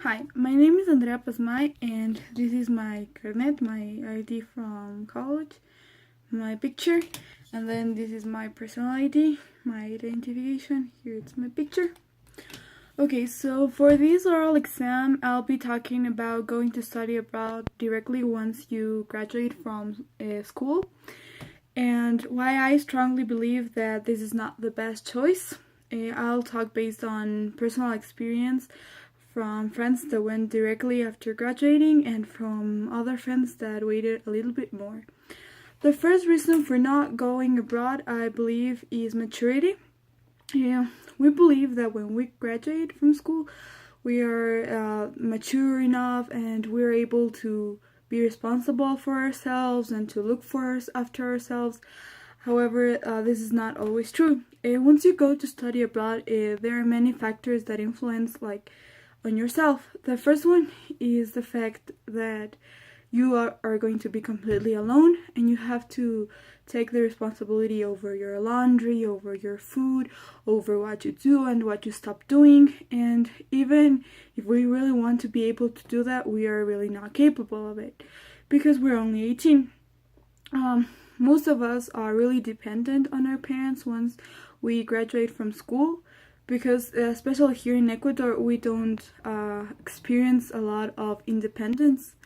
Hi, my name is Andrea Pasmay, and this is my carnet, my ID from college, my picture, and then this is my personal ID, my identification. Here it's my picture. Okay, so for this oral exam, I'll be talking about going to study abroad directly once you graduate from school, and why I strongly believe that this is not the best choice. I'll talk based on personal experience from friends that went directly after graduating and from other friends that waited a little bit more. The first reason for not going abroad, I believe, is maturity. Yeah, we believe that when we graduate from school, we are mature enough and we're able to be responsible for ourselves and to look for us after ourselves. However, this is not always true. Once you go to study abroad, there are many factors that influence on yourself. The first one is the fact that you are going to be completely alone and you have to take the responsibility over your laundry, over your food, over what you do and what you stop doing. And even if we really want to be able to do that, we are really not capable of it because we're only 18. Most of us are really dependent on our parents once we graduate from school because especially here in Ecuador we don't experience a lot of independence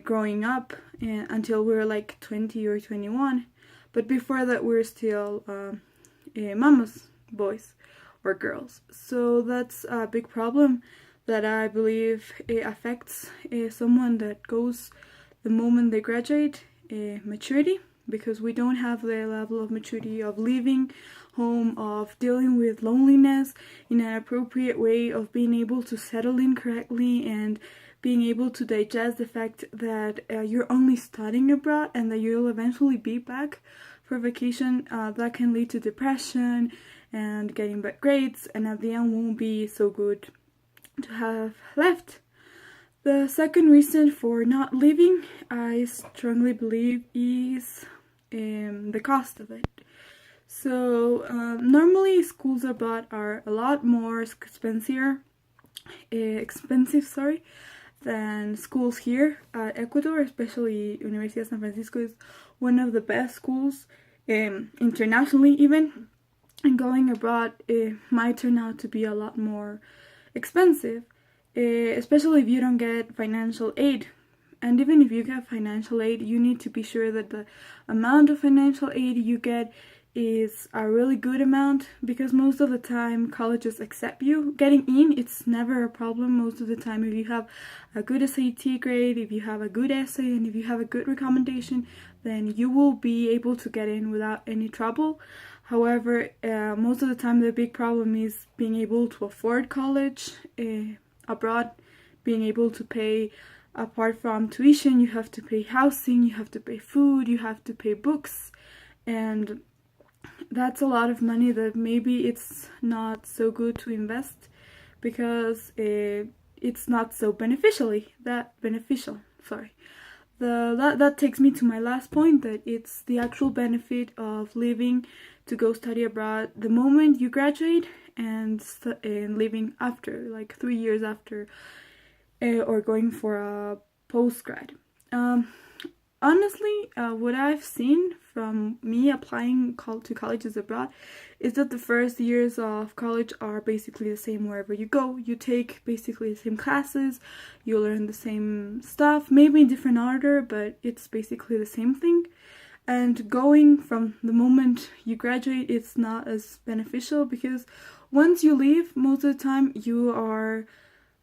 growing up until we're like 20 or 21, but before that we're still mamas, boys or girls. So that's a big problem that I believe affects someone that goes the moment they graduate. Maturity, because we don't have the level of maturity of leaving home, of dealing with loneliness in an appropriate way, of being able to settle in correctly and being able to digest the fact that you're only studying abroad and that you'll eventually be back for vacation. That can lead to depression and getting bad grades, and at the end won't be so good to have left. The second reason for not leaving, I strongly believe, is the cost of it. So normally schools abroad are a lot more expensive, than schools here at Ecuador. Especially Universidad San Francisco is one of the best schools internationally even. And going abroad might turn out to be a lot more expensive, especially if you don't get financial aid. And even if you get financial aid, you need to be sure that the amount of financial aid you get is a really good amount, because most of the time colleges accept you. Getting in, it's never a problem most of the time. If you have a good SAT grade, if you have a good essay, and if you have a good recommendation, then you will be able to get in without any trouble. However, most of the time the big problem is being able to afford college abroad, being able to pay. Apart from tuition, you have to pay housing, you have to pay food, you have to pay books, and that's a lot of money that maybe it's not so good to invest because it's not so beneficial. Sorry. That takes me to my last point, that it's the actual benefit of leaving to go study abroad the moment you graduate and leaving after, like 3 years after, or going for a postgrad. Honestly, what I've seen from me applying to colleges abroad is that the first years of college are basically the same wherever you go. You take basically the same classes, you learn the same stuff, maybe in different order, but it's basically the same thing. And going from the moment you graduate, it's not as beneficial because once you leave, most of the time you are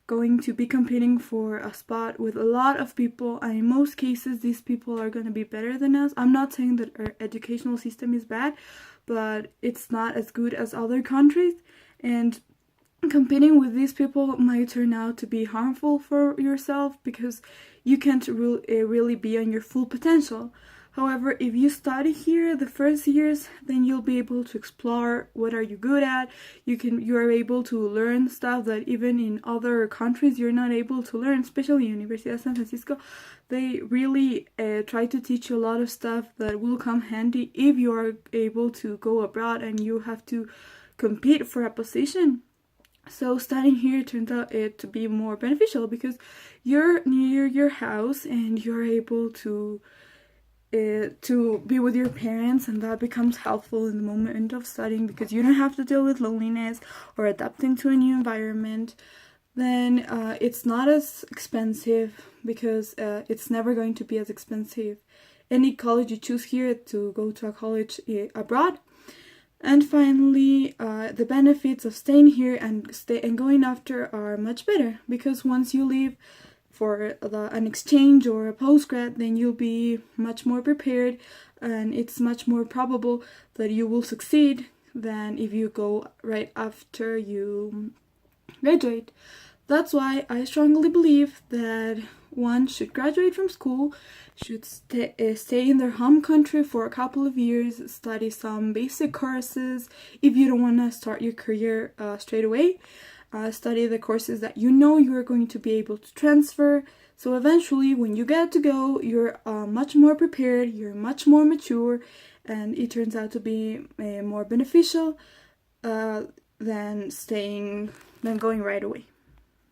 going to be competing for a spot with a lot of people, and in most cases these people are going to be better than us. I'm not saying that our educational system is bad, but it's not as good as other countries, and competing with these people might turn out to be harmful for yourself because you can't really be on your full potential. However, if you study here the first years, then you'll be able to explore what are you good at. You are able to learn stuff that even in other countries you're not able to learn, especially Universidad San Francisco. They really try to teach you a lot of stuff that will come handy if you are able to go abroad and you have to compete for a position. So studying here turns out it to be more beneficial because you're near your house and you're able to be with your parents, and that becomes helpful in the moment of studying because you don't have to deal with loneliness or adapting to a new environment. Then it's not as expensive because it's never going to be as expensive any college you choose here to go to a college abroad. And finally, the benefits of staying here and going after are much better because once you leave for an exchange or a postgrad, then you'll be much more prepared, and it's much more probable that you will succeed than if you go right after you graduate. That's why I strongly believe that one should graduate from school, should stay in their home country for a couple of years, study some basic courses if you don't want to start your career straight away. Study the courses that you know you are going to be able to transfer. So eventually, when you get to go, you're much more prepared, you're much more mature, and it turns out to be more beneficial than going right away.